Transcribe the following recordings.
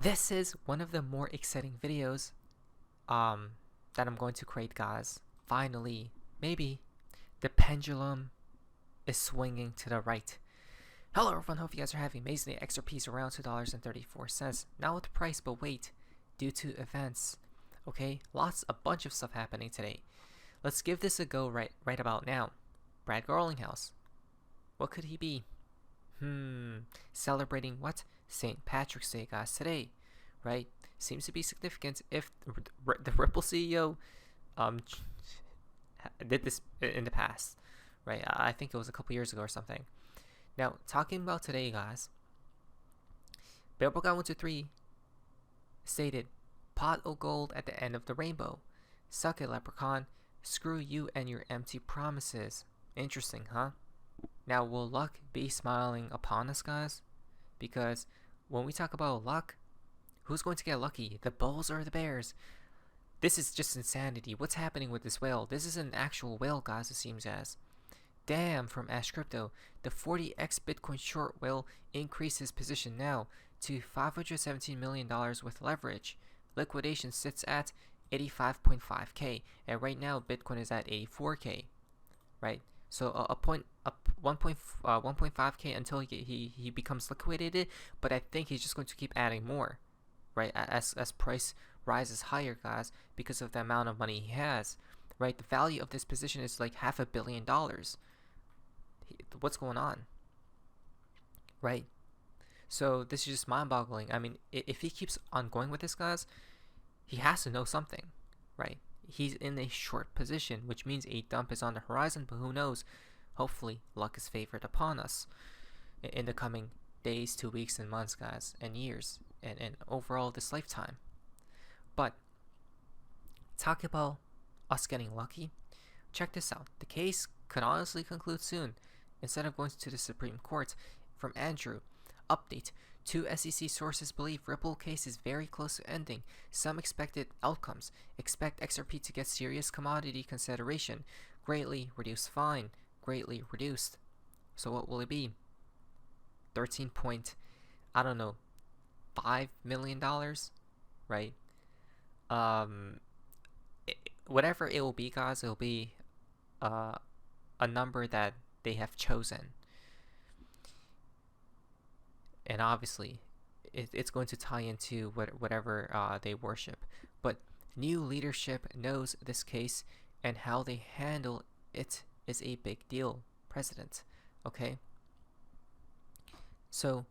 This is one of the more exciting videos that I'm going to create, guys. Finally, maybe the pendulum is swinging to the right. Hello everyone, hope you guys are having an amazing day. XRP is around $2.34. Now with the price, but wait, due to events. Okay, a bunch of stuff happening today. Let's give this a go right about now. Brad Garlinghouse. What could he be? Celebrating what? St. Patrick's Day, guys, today, right? Seems to be significant if the Ripple CEO did this in the past, right? I think it was a couple years ago or something. Now, talking about today, guys, Bearable Guy 123 stated, "Pot of gold at the end of the rainbow. Suck it, leprechaun. Screw you and your empty promises." Interesting, huh? Now, will luck be smiling upon us, guys? Because when we talk about luck, who's going to get lucky? The bulls or the bears? This is just insanity. What's happening with this whale? This is an actual whale, guys, it seems as. Damn, from Ash Crypto. The 40x Bitcoin short will increase his position now to $517 million with leverage. Liquidation sits at 85.5k, and right now Bitcoin is at 84k, right? So 1.5k until he becomes liquidated, but I think he's just going to keep adding more, right? As price rises higher, guys, because of the amount of money he has, right? The value of this position is like $500 million. What's going on, right? So this is just mind-boggling. I mean, if he keeps on going with this, guys, he has to know something, right? He's in a short position, which means a dump is on the horizon, but who knows? Hopefully, luck is favored upon us in the coming days, 2 weeks, and months, guys, and years, and overall this lifetime. But talk about us getting lucky. Check this out. The case could honestly conclude soon, instead of going to the Supreme Court. From Andrew, update. 2 SEC sources believe Ripple case is very close to ending. Some expected outcomes. Expect XRP to get serious commodity consideration. Greatly reduced fine. Greatly reduced. So what will it be? 13 point, I don't know, $5 million, right? Whatever it will be, guys, it will be a number that they have chosen. And obviously, it's going to tie into whatever they worship. But new leadership knows this case, and how they handle it is a big deal, President. Okay? So,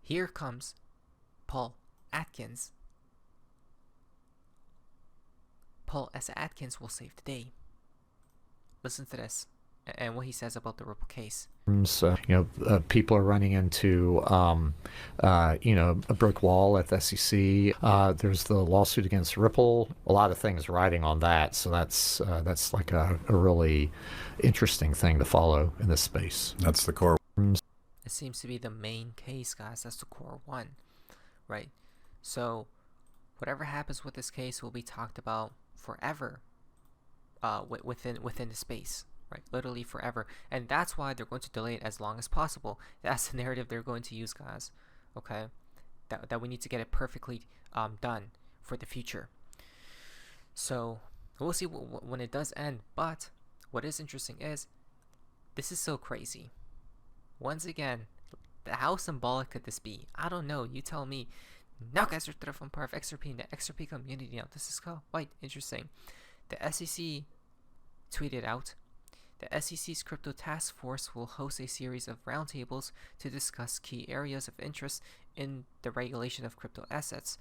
here comes Paul Atkins. Paul S. Atkins will save the day. Listen to this and what he says about the Ripple case. People are running into, a brick wall at the SEC. There's the lawsuit against Ripple. A lot of things riding on that. So that's like a really interesting thing to follow in this space. That's the core. It seems to be the main case, guys. That's the core one, right? So whatever happens with this case will be talked about forever within the space, right? Literally forever. And that's why they're going to delay it as long as possible. That's the narrative they're going to use, guys. Okay? That we need to get it perfectly done for the future. So we'll see when it does end. But what is interesting is, this is so crazy. Once again, how symbolic could this be? I don't know. You tell me. Now, guys, are from part of XRP in the XRP community. Now, this is quite interesting. The SEC tweeted out, the SEC's crypto task force will host a series of roundtables to discuss key areas of interest in the regulation of crypto assets.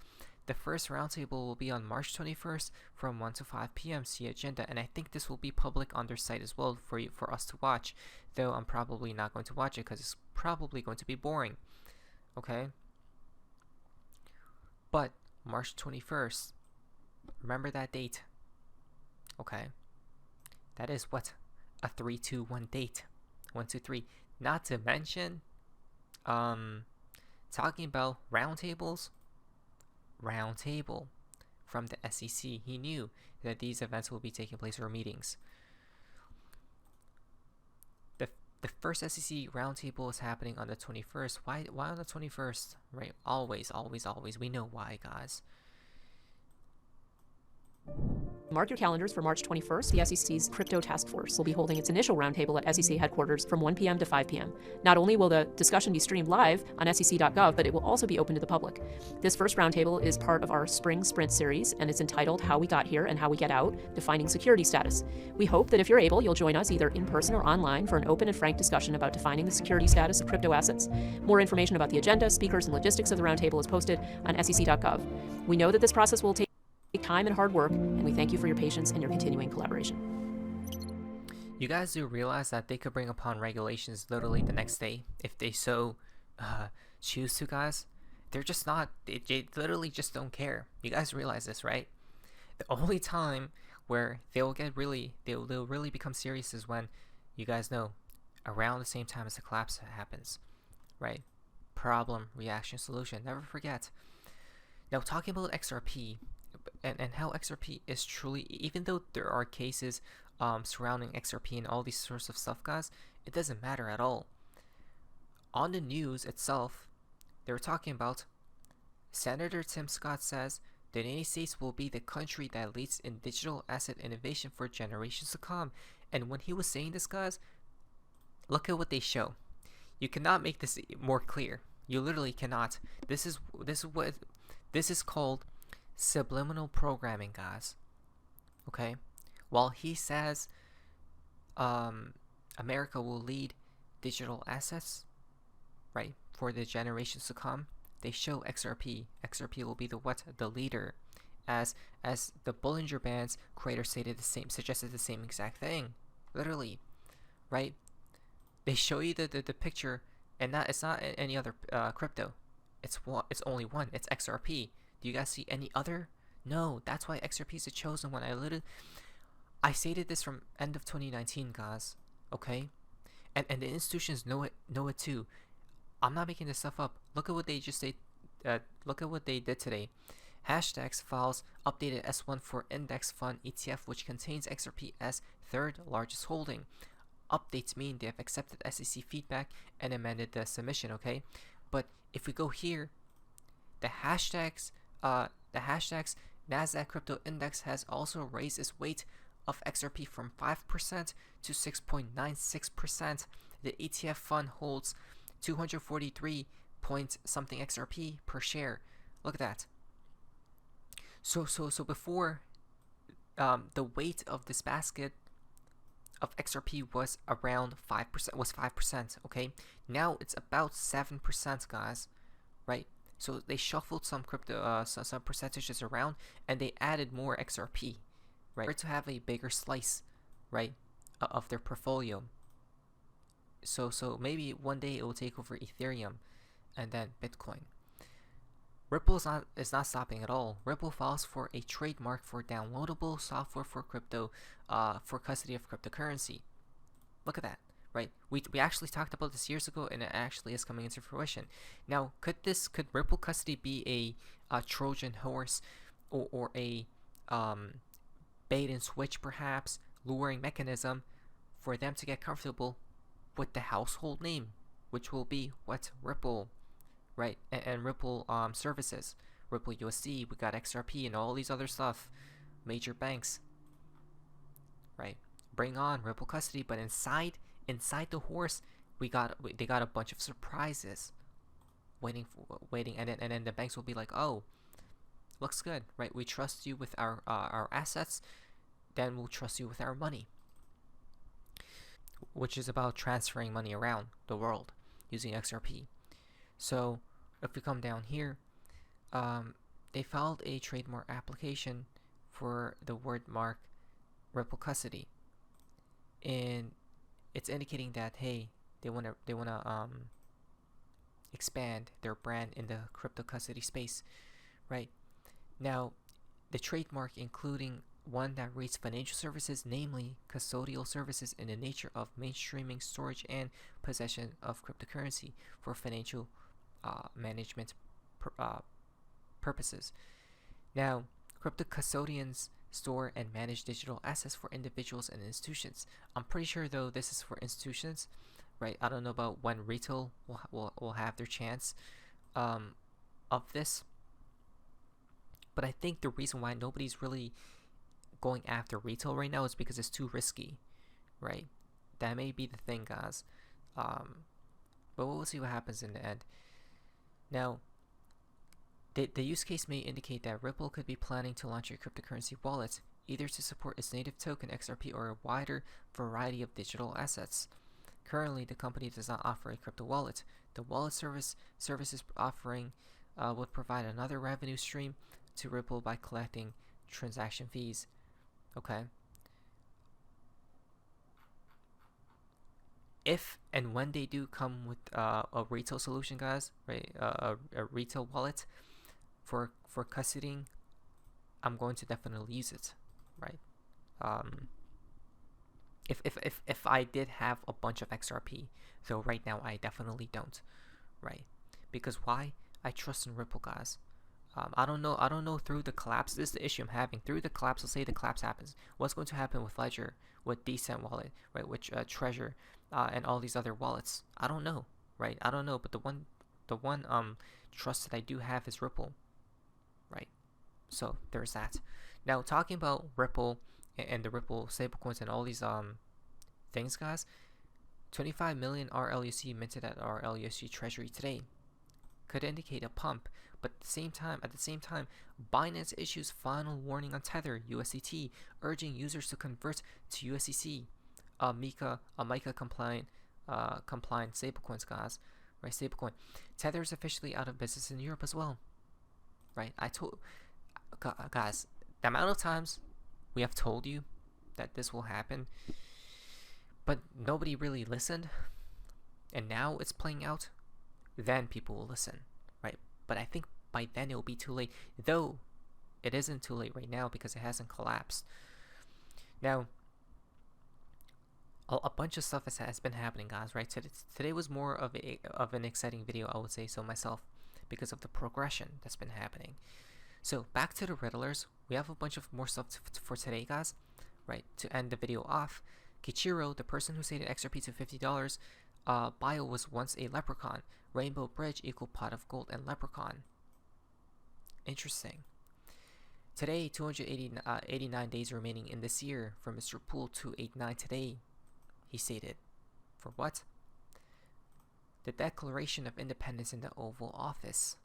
The first roundtable will be on March 21st from 1 to 5 p.m. See agenda, and I think this will be public on their site as well for us to watch, though I'm probably not going to watch it because it's probably going to be boring. Okay? But March 21st, remember that date. Okay? That is what? A 3-2-1 date. 1, 2, 3. Not to mention, talking about roundtables. Roundtable from the SEC. He knew that these events will be taking place, or meetings. The the first SEC roundtable is happening on the 21st. Why on the 21st? Right? Always. We know why, guys. Mark your calendars for March 21st. The SEC's Crypto Task Force will be holding its initial roundtable at SEC headquarters from 1 p.m. to 5 p.m. Not only will the discussion be streamed live on sec.gov, but it will also be open to the public. This first roundtable is part of our Spring Sprint series, and it's entitled How We Got Here and How We Get Out, Defining Security Status. We hope that if you're able, you'll join us either in person or online for an open and frank discussion about defining the security status of crypto assets. More information about the agenda, speakers, and logistics of the roundtable is posted on sec.gov. We know that this process will take time and hard work, and we thank you for your patience and your continuing collaboration. You guys do realize that they could bring upon regulations literally the next day if they so choose to, guys? They're just not, they literally just don't care. You guys realize this, right? The only time where they'll really become serious is when, you guys know, around the same time as the collapse happens, right? Problem, reaction, solution. Never forget. Now, talking about XRP, and how XRP is truly, even though there are cases surrounding XRP and all these sorts of stuff, guys, it doesn't matter at all. On the news itself, they were talking about Senator Tim Scott says the United States will be the country that leads in digital asset innovation for generations to come. And when he was saying this, guys, look at what they show. You cannot make this more clear. You literally cannot. This is called subliminal programming, guys. Okay, while he says America will lead digital assets, right, for the generations to come, they show XRP. XRP will be the leader, as the Bollinger Band's creator suggested the same exact thing, literally, right? They show you the picture, and it's not any other crypto. It's only one. It's XRP. Do you guys see any other? No, that's why XRP is the chosen one. I stated this from end of 2019, guys. Okay, and the institutions know it too. I'm not making this stuff up. Look at what they just say. Look at what they did today. Hashtags files updated S1 for index fund ETF, which contains XRP as third largest holding. Updates mean they have accepted SEC feedback and amended the submission. Okay, but if we go here, the hashtags Nasdaq Crypto Index has also raised its weight of XRP from 5% to 6.96%. The ETF fund holds 243 point something XRP per share. Look at that. So before, the weight of this basket of XRP was around 5%. Okay, now it's about 7%, guys. Right. So they shuffled some crypto, some percentages around, and they added more XRP, right, to have a bigger slice, right, of their portfolio. So maybe one day it will take over Ethereum, and then Bitcoin. Ripple is not stopping at all. Ripple files for a trademark for downloadable software for crypto, for custody of cryptocurrency. Look at that. Right, we actually talked about this years ago, and it actually is coming into fruition. Now, could Ripple custody be a Trojan horse, or a bait and switch, perhaps luring mechanism for them to get comfortable with the household name, which will be Ripple, right? And Ripple services, Ripple USD, we got XRP and all these other stuff, major banks, right? Bring on Ripple custody, but inside the horse, they got a bunch of surprises waiting, and then the banks will be like, oh, looks good, right? We trust you with our assets, then we'll trust you with our money, which is about transferring money around the world using XRP. So if we come down here, they filed a trademark application for the wordmark Ripple custody, and it's indicating that, hey, they wanna expand their brand in the crypto custody space, right? Now, the trademark including one that reads financial services, namely custodial services in the nature of mainstreaming storage and possession of cryptocurrency for financial management purposes. Now, crypto custodians store and manage digital assets for individuals and institutions. I'm pretty sure, though, this is for institutions, right? I don't know about when retail will have their chance of this, but I think the reason why nobody's really going after retail right now is because it's too risky, right? That may be the thing, guys. But we'll see what happens in the end. Now, the use case may indicate that Ripple could be planning to launch a cryptocurrency wallet, either to support its native token XRP or a wider variety of digital assets. Currently, the company does not offer a crypto wallet. The wallet services offering would provide another revenue stream to Ripple by collecting transaction fees. Okay. If and when they do come with a retail solution, guys, right? A retail wallet for custodying, I'm going to definitely use it, right? If I did have a bunch of XRP, though right now I definitely don't, right? Because why? I trust in Ripple, guys. I don't know through the collapse. This is the issue I'm having. Through the collapse, let's say the collapse happens. What's going to happen with Ledger, with Decent Wallet, right? With Treasure, and all these other wallets? I don't know, right? I don't know. But the one trust that I do have is Ripple, right? So there's that. Now talking about Ripple and the Ripple stablecoins and all these things, guys. 25 million RLUC minted at RLUC Treasury today could indicate a pump, but at the same time, Binance issues final warning on Tether USDT, urging users to convert to USDC, MiCA compliant stablecoins, guys. Right, stablecoin. Tether is officially out of business in Europe as well. Right, guys, the amount of times we have told you that this will happen, but nobody really listened, and now it's playing out. Then people will listen, right? But I think by then it will be too late, though it isn't too late right now because it hasn't collapsed. Now, a bunch of stuff has been happening, guys, right? Today was more of an exciting video, I would say so myself, because of the progression that's been happening. So back to the Riddlers, we have a bunch of more stuff for today, guys, right? To end the video off, Kichiro, the person who stated XRP to $50, bio was once a leprechaun. Rainbow Bridge equal pot of gold and leprechaun. Interesting. Today, 289 days remaining in this year for Mr. Pool 289 today, he stated. For what? The Declaration of Independence in the Oval Office.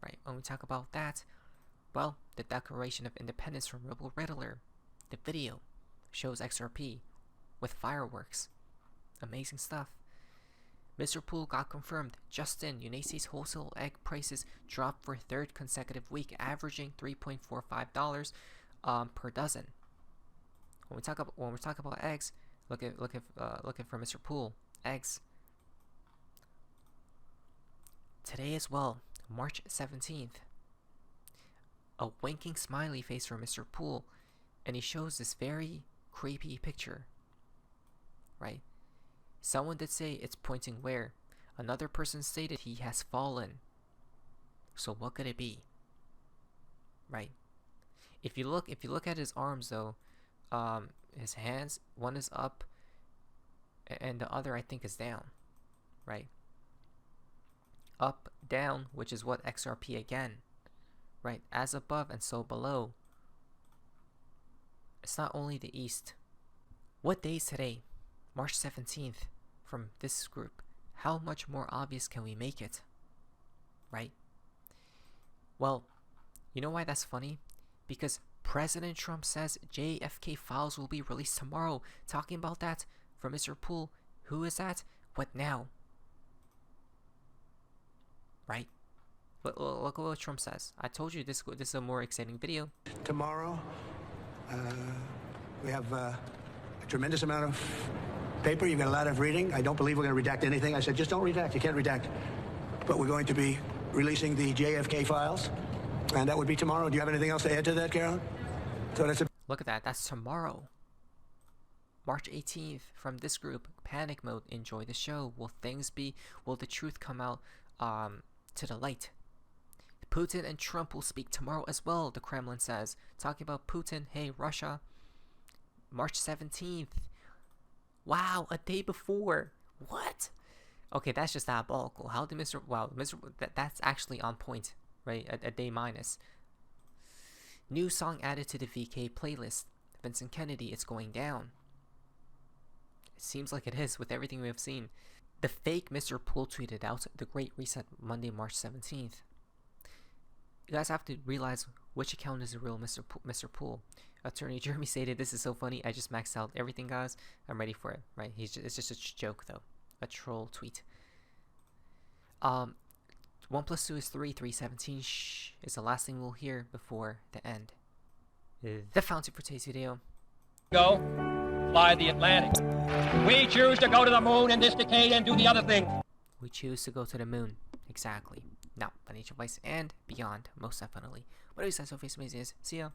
Right, when we talk about that, well, the Declaration of Independence from Ripple Riddler. The video shows XRP with fireworks. Amazing stuff. Mr. Pool got confirmed. Just in, United wholesale egg prices dropped for third consecutive week, averaging $3.45 per dozen. When we're talking about eggs, look at for Mr. Pool eggs. Today as well, March 17th. A winking smiley face for Mr. Pool, and he shows this very creepy picture. Right? Someone did say it's pointing where. Another person stated he has fallen. So what could it be? Right? If you look at his arms though, his hands, one is up and the other I think is down. Right? Up, down, which is what XRP again. Right? As above and so below. It's not only the east. What day is today? March 17th. From this group, how much more obvious can we make it? Right? Well, you know why that's funny? Because President Trump says JFK files will be released tomorrow. Talking about that from Mr. Pool. Who is that? What now? Right? Look what Trump says. I told you this is a more exciting video. Tomorrow, we have a tremendous amount of paper. You've got a lot of reading. I don't believe we're going to redact anything. I said, just don't redact. You can't redact. But we're going to be releasing the JFK files, and that would be tomorrow. Do you have anything else to add to that, Carolyn? So that's Look at that. That's tomorrow. March 18th from this group. Panic mode. Enjoy the show. Will the truth come out to the light? Putin and Trump will speak tomorrow as well, the Kremlin says. Talking about Putin. Hey, Russia. March 17th. Wow, a day before. What? Okay, that's just diabolical. How did Mr. Wow, that's actually on point, right? A day minus. New song added to the VK playlist. Vincent Kennedy, It's Going Down. It seems like it is with everything we have seen. The fake Mr. Poole tweeted out the Great Reset Monday, March 17th. You guys have to realize which account is the real Mr. Poole. Attorney Jeremy stated, "This is so funny. I just maxed out everything, guys. I'm ready for it." Right? It's just a joke, though. A troll tweet. 1 + 2 is 3. 317 is the last thing we'll hear before the end. The fountain for today's video. Go fly the Atlantic. We choose to go to the moon in this decade and do the other thing. We choose to go to the moon. Exactly. Now, financial advice and beyond, most definitely. What do you guys so face amazing is? See ya.